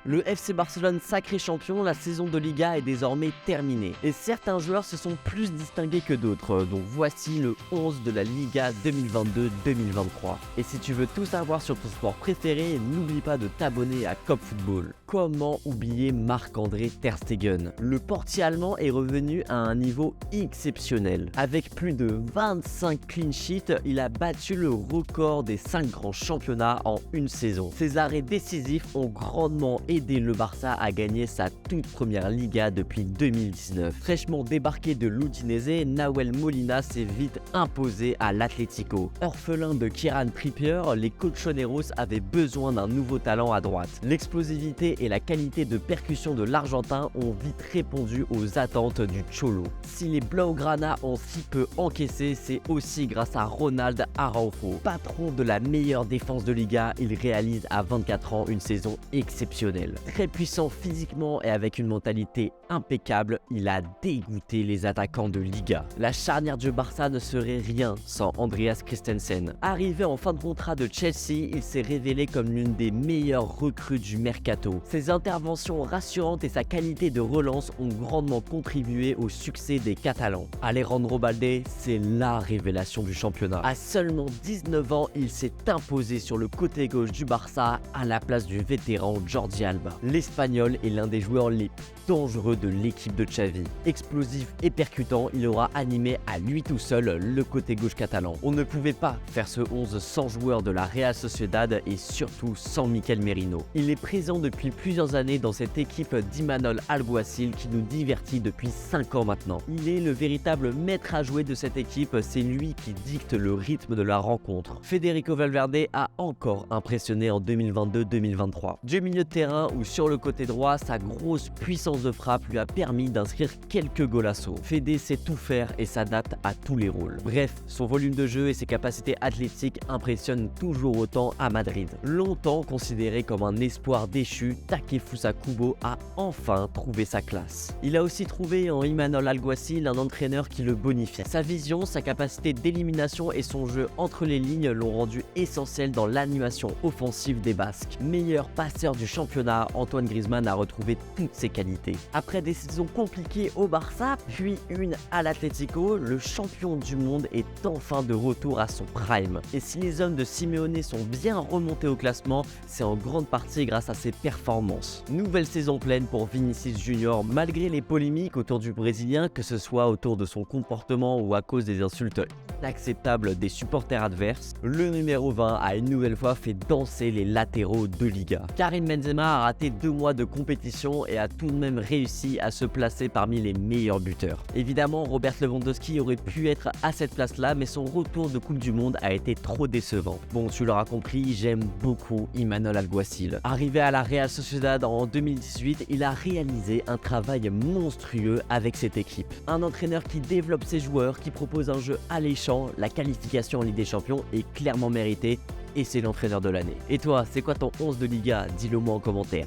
Le FC Barcelone sacré champion, la saison de Liga est désormais terminée. Et certains joueurs se sont plus distingués que d'autres, donc voici le 11 de la Liga 2022-2023. Et si tu veux tout savoir sur ton sport préféré, n'oublie pas de t'abonner à Cop Football. Comment oublier Marc-André Ter Stegen? Le portier allemand est revenu à un niveau exceptionnel. Avec plus de 25 clean sheets, il a battu le record des 5 grands championnats en une saison. Ses arrêts décisifs ont grandement aidé le Barça à gagner sa toute première Liga depuis 2019. Fraîchement débarqué de l'Udinese, Nahuel Molina s'est vite imposé à l'Atlético. Orphelin de Kieran Trippier, les colchoneros avaient besoin d'un nouveau talent à droite. L'explosivité et la qualité de percussion de l'Argentin ont vite répondu aux attentes du Cholo. Si les Blaugrana ont si peu encaissé, c'est aussi grâce à Ronald Araujo. Patron de la meilleure défense de Liga, il réalise à 24 ans une saison exceptionnelle. Très puissant physiquement et avec une mentalité impeccable, il a dégoûté les attaquants de Liga. La charnière du Barça ne serait rien sans Andreas Christensen. Arrivé en fin de contrat de Chelsea, il s'est révélé comme l'une des meilleures recrues du mercato. Ses interventions rassurantes et sa qualité de relance ont grandement contribué au succès des Catalans. Alejandro Balde, c'est la révélation du championnat. À seulement 19 ans, il s'est imposé sur le côté gauche du Barça à la place du vétéran Jordi Alba. L'Espagnol est l'un des joueurs les plus dangereux de l'équipe de Xavi. Explosif et percutant, il aura animé à lui tout seul le côté gauche catalan. On ne pouvait pas faire ce 11 sans joueur de la Real Sociedad et surtout sans Mikel Merino. Il est présent depuis plusieurs années dans cette équipe d'Imanol Alguacil qui nous divertit depuis 5 ans maintenant. Il est le véritable maître à jouer de cette équipe, c'est lui qui dicte le rythme de la rencontre. Federico Valverde a encore impressionné en 2022-2023. Du milieu de terrain ou sur le côté droit, sa grosse puissance de frappe lui a permis d'inscrire quelques golassos. Fede sait tout faire et s'adapte à tous les rôles. Bref, son volume de jeu et ses capacités athlétiques impressionnent toujours autant à Madrid. Longtemps considéré comme un espoir déchu, Takefusa Kubo a enfin trouvé sa classe. Il a aussi trouvé en Imanol Alguacil un entraîneur qui le bonifiait. Sa vision, sa capacité d'élimination et son jeu entre les lignes l'ont rendu essentiel dans l'animation offensive des Basques. Meilleur passeur du championnat, Antoine Griezmann a retrouvé toutes ses qualités. Après des saisons compliquées au Barça, puis une à l'Atlético, le champion du monde est enfin de retour à son prime. Et si les hommes de Simeone sont bien remontés au classement, c'est en grande partie grâce à ses performances. Nouvelle saison pleine pour Vinicius Junior, malgré les polémiques autour du Brésilien, que ce soit autour de son comportement ou à cause des insultes inacceptables des supporters adverses, le numéro 20 a une nouvelle fois fait danser les latéraux de Liga. Karim Benzema a raté 2 mois de compétition et a tout de même réussi à se placer parmi les meilleurs buteurs. Évidemment, Robert Lewandowski aurait pu être à cette place-là, mais son retour de Coupe du Monde a été trop décevant. Bon, tu l'auras compris, j'aime beaucoup Imanol Alguacil. Arrivé à la Real Sociedad en 2018, il a réalisé un travail monstrueux avec cette équipe. Un entraîneur qui développe ses joueurs, qui propose un jeu alléchant, la qualification en Ligue des Champions est clairement méritée et c'est l'entraîneur de l'année. Et toi, c'est quoi ton 11 de Liga? Dis-le moi en commentaire.